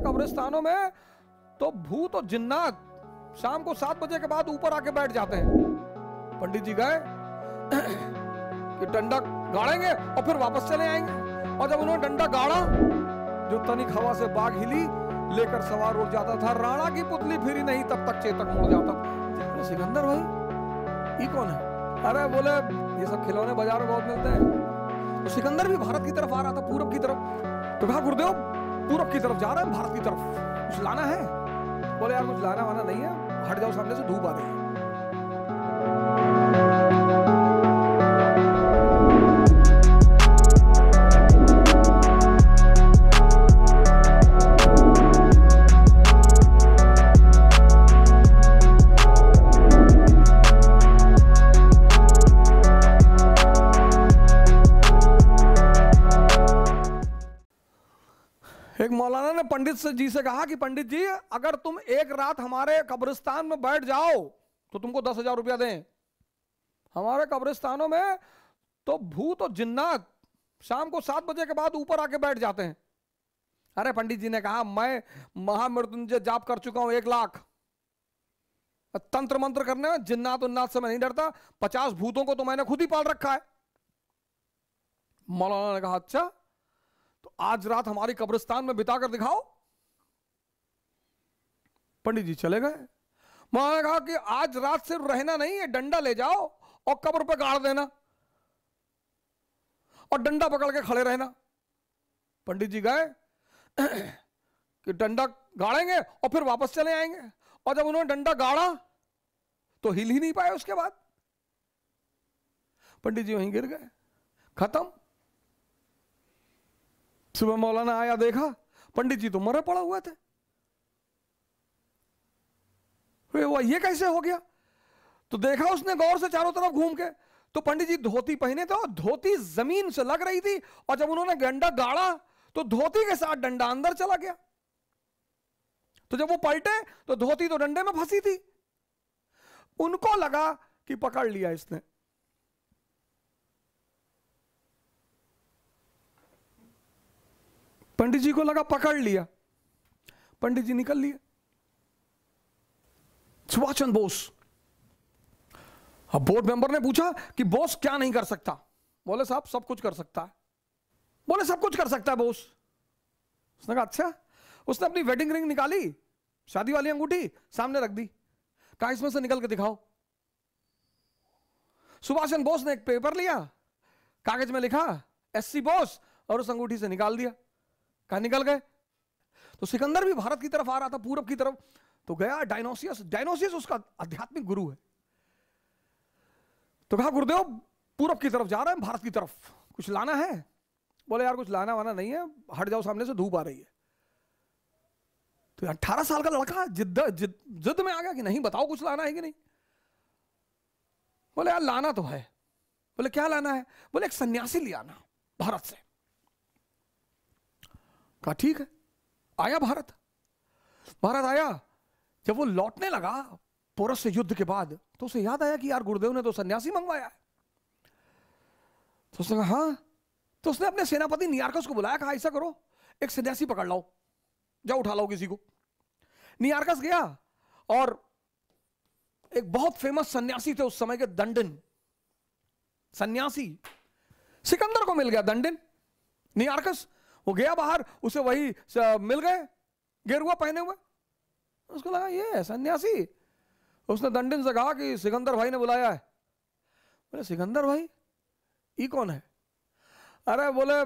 कब्रिस्तानों में तो भूत और जिन्नात शाम को 7 बजे के बाद ऊपर आके बैठ जाते हैं। पंडित जी गए कि डंडा गाड़ेंगे और फिर वापस चले आएंगे। और जब उन्होंने डंडा गाड़ा, जो तनिक हवा से बाग हिली, लेकर सवार उड़ जाता था। राणा की पुतली फिरी नहीं तब तक चेतक मुड़ जाता। सिकंदर भाई, ये कौन है? अरे बोले ये सब खिलौने बाजार में बहुत मिलते हैं। तो सिकंदर भी भारत की तरफ आ रहा था, पूरब की तरफ। तो कहा गुरुदेव पूरब की तरफ जा रहा है, भारत की तरफ, कुछ लाना है? बोले यार कुछ लाना वाना नहीं है, हट जाओ, सामने से धूप आ रही है। एक मौलाना ने पंडित जी से कहा कि पंडित जी, अगर तुम एक रात हमारे कब्रिस्तान में बैठ जाओ तो तुमको 10,000 रुपया दें। हमारे कब्रिस्तानों में तो भूत और जिन्नात शाम को 7 बजे के बाद ऊपर आके बैठ जाते हैं। अरे पंडित जी ने कहा, मैं महामृत्युंजय जाप कर चुका हूं 1 लाख। तंत्र मंत्र करने में जिन्नात उन्नात से मैं नहीं डरता। 50 भूतों को तो मैंने खुद ही पाल रखा है। मौलाना ने कहा अच्छा, तो आज रात हमारी कब्रिस्तान में बिता कर दिखाओ। पंडित जी चले गए। मौलाना ने कहा कि आज रात सिर्फ रहना नहीं है, डंडा ले जाओ और कब्र पे गाड़ देना और डंडा पकड़ के खड़े रहना। पंडित जी गए कि डंडा गाड़ेंगे और फिर वापस चले आएंगे। और जब उन्होंने डंडा गाड़ा तो हिल ही नहीं पाए। उसके बाद पंडित जी वहीं गिर गए, खत्म। सुबह मौलाना आया, देखा पंडित जी तो मरे पड़ा हुए थे। वो ये कैसे हो गया? तो देखा उसने गौर से चारों तरफ घूम के, तो पंडित जी धोती पहने थे और धोती जमीन से लग रही थी। और जब उन्होंने डंडा गाड़ा तो धोती के साथ डंडा अंदर चला गया। तो जब वो पलटे तो धोती तो डंडे में फंसी थी। उनको लगा कि पकड़ लिया इसने। पंडित जी को लगा पकड़ लिया। पंडित जी निकल लिए। सुभाष चंद्र बोस, अब बोर्ड मेंबर ने पूछा कि बोस क्या नहीं कर सकता? बोले साहब सब कुछ कर सकता है। बोले सब कुछ कर सकता है बोस? उसने कहा अच्छा। उसने अपनी वेडिंग रिंग निकाली, शादी वाली अंगूठी सामने रख दी, कहा इसमें से निकल के दिखाओ। सुभाष चंद्र बोस ने एक पेपर लिया, कागज में लिखा SC बोस और उस अंगूठी से निकाल दिया। कहा निकल गए। तो सिकंदर भी भारत की तरफ आ रहा था, पूरब की तरफ। तो गया डायनोसियस। डायनोसियस उसका आध्यात्मिक गुरु है। तो कहा गुरुदेव पूरब की तरफ जा रहे हैं, भारत की तरफ, कुछ लाना है? बोले यार कुछ लाना वाना नहीं है, हट जाओ, सामने से धूप आ रही है। तो 18 साल का लड़का जिद में आ गया कि नहीं बताओ कुछ लाना है कि नहीं। बोले यार लाना तो है। बोले क्या लाना है? बोले एक सन्यासी ले आना भारत से। कहा ठीक है। आया भारत। भारत आया। जब वो लौटने लगा पोरस से युद्ध के बाद, तो उसे याद आया कि यार गुरुदेव ने तो सन्यासी मंगवाया है। तो उसने कहा हाँ। तो उसने अपने सेनापति नियार्कस को बुलाया, कहा ऐसा करो एक सन्यासी पकड़ लाओ, जाओ उठा लाओ किसी को। नियार्कस गया और एक बहुत फेमस सन्यासी थे उस समय के, दंडिन सन्यासी, सिकंदर को मिल गया दंडिन। नियार्कस वो गया बाहर, उसे वही मिल गए गेरुआ पहने हुए। उसको लगा ये है सन्यासी। उसने दंडिन से कहा कि सिकंदर भाई ने बुलाया है। बोले सिकंदर भाई ये कौन है? अरे बोले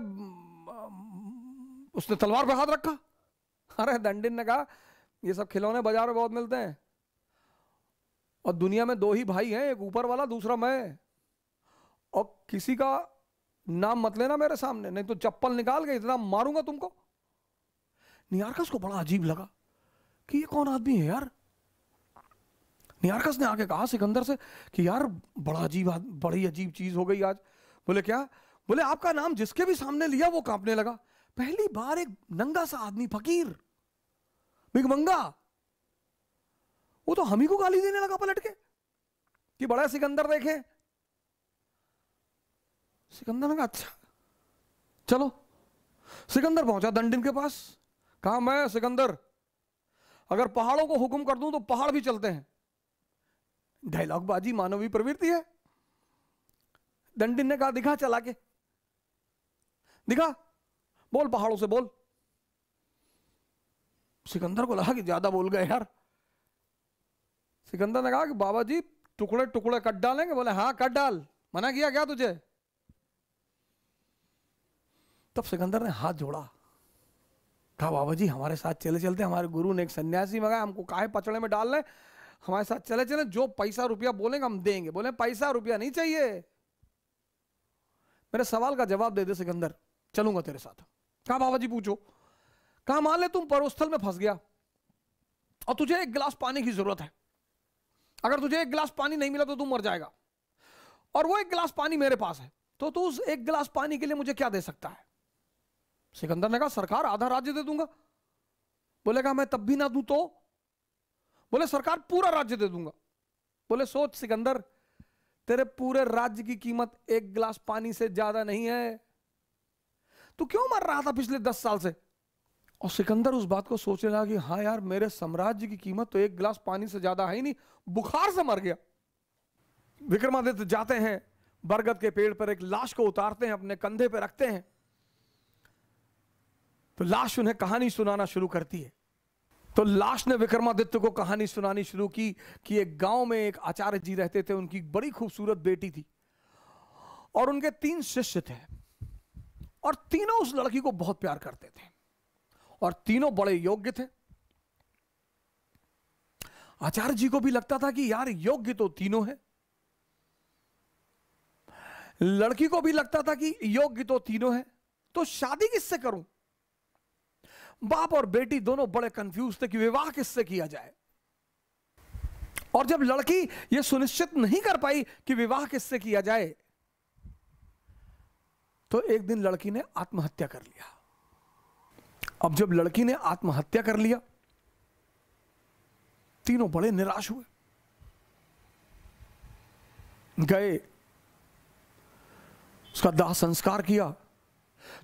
उसने तलवार पे हाथ रखा। अरे दंडिन ने कहा ये सब खिलौने बाजार में बहुत मिलते हैं और दुनिया में 2 ही भाई हैं, एक ऊपर वाला दूसरा मैं, और किसी का नाम मत लेना मेरे सामने, नहीं तो चप्पल निकाल के इतना मारूंगा तुमको। नियार्कस को बड़ा अजीब लगा कि ये कौन आदमी है यार। नियार्कस ने आके कहा सिकंदर से कि यार बड़ी अजीब चीज हो गई आज। बोले क्या? बोले आपका नाम जिसके भी सामने लिया वो कांपने लगा। पहली बार एक नंगा सा आदमी, फकीर, भिखमंगा, वो तो हम ही को गाली देने लगा पलट के कि बड़ा सिकंदर देखे। सिकंदर ने कहा अच्छा चलो। सिकंदर पहुंचा दंडिन के पास, कहा मैं सिकंदर अगर पहाड़ों को हुक्म कर दूं तो पहाड़ भी चलते हैं। डायलॉग बाजी मानवीय प्रवृत्ति है। दंडिन ने कहा दिखा चला के, दिखा, बोल पहाड़ों से बोल। सिकंदर को लगा कि ज्यादा बोल गए यार। सिकंदर ने कहा कि बाबा जी टुकड़े टुकड़े कट डालेंगे? बोले हाँ कट डाल, मना किया क्या तुझे? तब सिकंदर ने हाथ जोड़ा, कहा बाबा जी हमारे साथ चले चलते, हमारे गुरु ने एक सन्यासी मंगाया, हमको काहे पचड़े में डाल रहे, हमारे साथ चले चले, जो पैसा रुपया बोलेंगे हम देंगे। बोले पैसा रुपया नहीं चाहिए, मेरे सवाल का जवाब दे दे सिकंदर, चलूंगा तेरे साथ। कहा बाबा जी पूछो। कहा मान ले तुम पर्वतस्थल में फंस गया और तुझे एक गिलास पानी की जरूरत है। अगर तुझे एक गिलास पानी नहीं मिला तो तू मर जाएगा, और वो एक गिलास पानी मेरे पास है, तो तू उस एक गिलास पानी के लिए मुझे क्या दे सकता है? सिकंदर ने कहा सरकार आधा राज्य दे दूंगा। बोले कहा मैं तब भी ना दूं तो? बोले सरकार पूरा राज्य दे दूंगा। बोले सोच सिकंदर, तेरे पूरे राज्य की कीमत एक गिलास पानी से ज्यादा नहीं है, तू क्यों मर रहा था पिछले 10 साल से? और सिकंदर उस बात को सोचने लगा कि हाँ यार, मेरे साम्राज्य की कीमत तो एक गिलास पानी से ज्यादा है ही नहीं, बुखार से मर गया। विक्रमादित्य जाते हैं, बरगद के पेड़ पर एक लाश को उतारते हैं, अपने कंधे पे रखते हैं, तो लाश उन्हें कहानी सुनाना शुरू करती है। तो लाश ने विक्रमादित्य को कहानी सुनानी शुरू की कि एक गांव में एक आचार्य जी रहते थे, उनकी बड़ी खूबसूरत बेटी थी और उनके 3 शिष्य थे, और तीनों उस लड़की को बहुत प्यार करते थे और तीनों बड़े योग्य थे। आचार्य जी को भी लगता था कि यार योग्य तो तीनों हैं, लड़की को भी लगता था कि योग्य तो तीनों हैं, तो शादी किससे करूं? बाप और बेटी दोनों बड़े कंफ्यूज थे कि विवाह किससे किया जाए। और जब लड़की यह सुनिश्चित नहीं कर पाई कि विवाह किससे किया जाए, तो एक दिन लड़की ने आत्महत्या कर लिया। अब जब लड़की ने आत्महत्या कर लिया, तीनों बड़े निराश हुए, गए, उसका दाह संस्कार किया।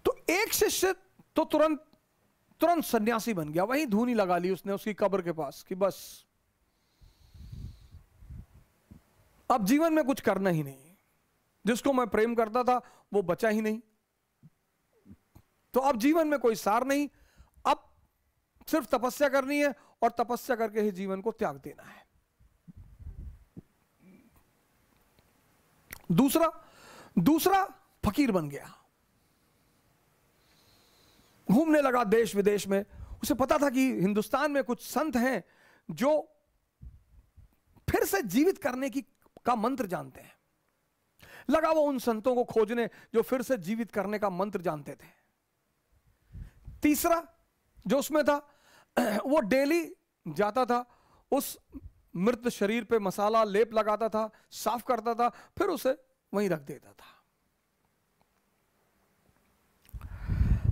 तो एक शिष्य तो तुरंत सन्यासी बन गया, वहीं धूनी लगा ली उसने उसकी कब्र के पास कि बस अब जीवन में कुछ करना ही नहीं, जिसको मैं प्रेम करता था वो बचा ही नहीं, तो अब जीवन में कोई सार नहीं, अब सिर्फ तपस्या करनी है और तपस्या करके ही जीवन को त्याग देना है। दूसरा फकीर बन गया, घूमने लगा देश विदेश में। उसे पता था कि हिंदुस्तान में कुछ संत हैं जो फिर से जीवित करने का मंत्र जानते हैं। लगा वो उन संतों को खोजने जो फिर से जीवित करने का मंत्र जानते थे। तीसरा जो उसमें था, वो डेली जाता था, उस मृत शरीर पे मसाला लेप लगाता था, साफ करता था, फिर उसे वहीं रख देता था।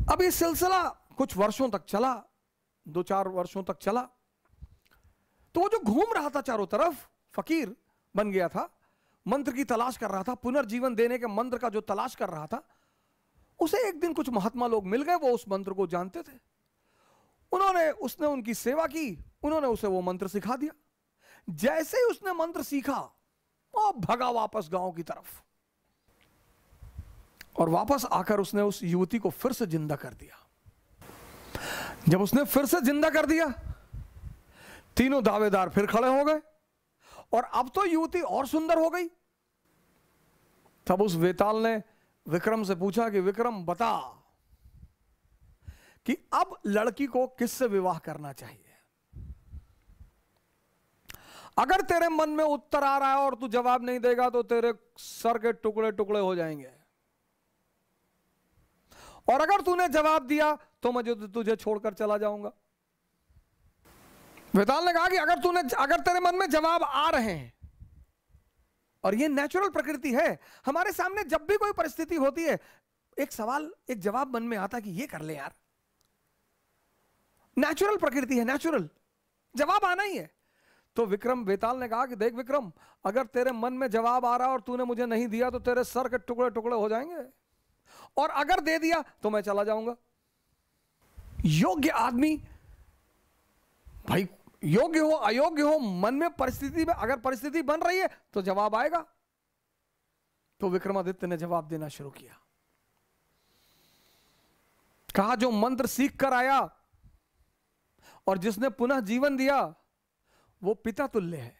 अब ये सिलसिला कुछ वर्षों तक चला, 2-4 वर्षों तक चला। तो वो जो घूम रहा था चारों तरफ, फकीर बन गया था, मंत्र की तलाश कर रहा था, पुनर्जीवन देने के मंत्र का जो तलाश कर रहा था, उसे एक दिन कुछ महात्मा लोग मिल गए, वो उस मंत्र को जानते थे। उसने उनकी सेवा की, उन्होंने उसे वो मंत्र सिखा दिया। जैसे ही उसने मंत्र सीखा, वो भगा वापस गांव की तरफ, और वापस आकर उसने उस युवती को फिर से जिंदा कर दिया। जब उसने फिर से जिंदा कर दिया, तीनों दावेदार फिर खड़े हो गए, और अब तो युवती और सुंदर हो गई। तब उस वेताल ने विक्रम से पूछा कि विक्रम बता कि अब लड़की को किससे विवाह करना चाहिए? अगर तेरे मन में उत्तर आ रहा है और तू जवाब नहीं देगा तो तेरे सर के टुकड़े टुकड़े हो जाएंगे, और अगर तूने जवाब दिया तो मैं तुझे छोड़कर चला जाऊंगा। वेताल ने कहा कि अगर तेरे मन में जवाब आ रहे हैं, और ये नेचुरल प्रकृति है, हमारे सामने जब भी कोई परिस्थिति होती है, एक जवाब मन में आता है कि ये कर ले यार, नेचुरल प्रकृति है, नेचुरल जवाब आना ही है। तो वेताल ने कहा कि देख विक्रम, अगर तेरे मन में जवाब आ रहा और तूने मुझे नहीं दिया तो तेरे सर के टुकड़े टुकड़े हो जाएंगे, और अगर दे दिया तो मैं चला जाऊंगा। योग्य आदमी, भाई योग्य हो अयोग्य हो, मन में परिस्थिति में अगर परिस्थिति बन रही है तो जवाब आएगा। तो विक्रमादित्य ने जवाब देना शुरू किया। कहा जो मंत्र सीख कर आया और जिसने पुनः जीवन दिया वो पिता तुल्य है।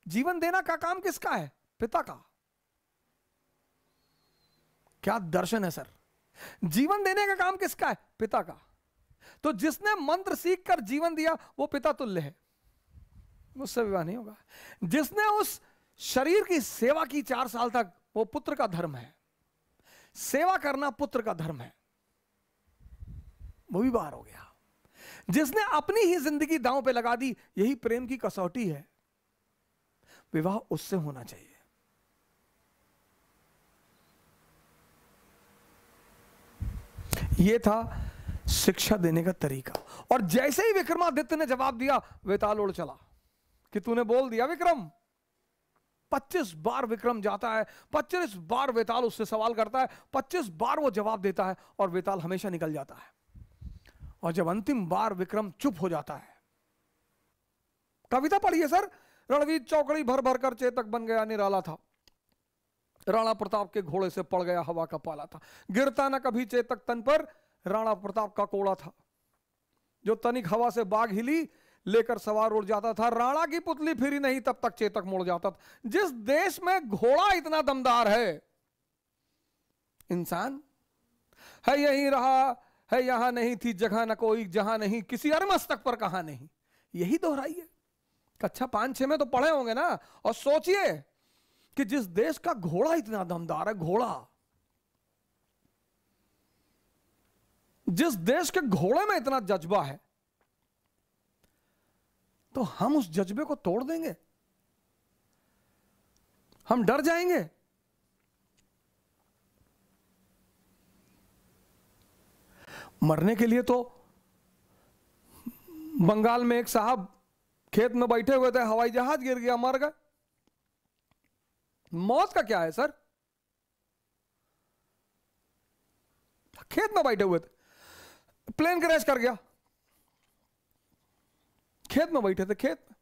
जीवन देना का काम किसका है? पिता का। क्या दर्शन है सर! जीवन देने का काम किसका है? पिता का। तो जिसने मंत्र सीख कर जीवन दिया वो पिता तुल्य है, उससे विवाह नहीं होगा। जिसने उस शरीर की सेवा की 4 साल तक, वो पुत्र का धर्म है। सेवा करना पुत्र का धर्म है, वो भी बाहर हो गया। जिसने अपनी ही जिंदगी दांव पे लगा दी, यही प्रेम की कसौटी है, विवाह उससे होना चाहिए। यह था शिक्षा देने का तरीका। और जैसे ही विक्रमादित्य ने जवाब दिया, वेताल उड़ चला कि तूने बोल दिया विक्रम। 25 बार विक्रम जाता है, 25 बार वेताल उससे सवाल करता है, 25 बार वो जवाब देता है और वेताल हमेशा निकल जाता है। और जब अंतिम बार विक्रम चुप हो जाता है, कविता पढ़िए सर। रणवीर चौकड़ी भर भर कर चेतक बन गया निराला था, राणा प्रताप के घोड़े से पड़ गया हवा का पाला था। गिरता न कभी चेतक तन पर, राणा प्रताप का कोड़ा था। जो तनिक हवा से बाग हिली, लेकर सवार उड़ जाता था। राणा की पुतली फिरी नहीं, तब तक चेतक मुड़ जाता था। जिस देश में घोड़ा इतना दमदार है, इंसान है यहीं रहा है, यहां नहीं थी जगह न कोई, जहां नहीं किसी अरमस्तक पर कहां नहीं। यही दोहराइए। कक्षा 5-6 में तो पढ़े होंगे ना। और सोचिए कि जिस देश का घोड़ा इतना दमदार है, घोड़ा, जिस देश के घोड़े में इतना जज्बा है, तो हम उस जज्बे को तोड़ देंगे? हम डर जाएंगे? मरने के लिए तो बंगाल में एक साहब खेत में बैठे हुए थे, हवाई जहाज गिर गया, मर गए। मौत का क्या है सर? खेत में बैठे हुए थे, प्लेन क्रैश कर गया, खेत में बैठे थे, खेत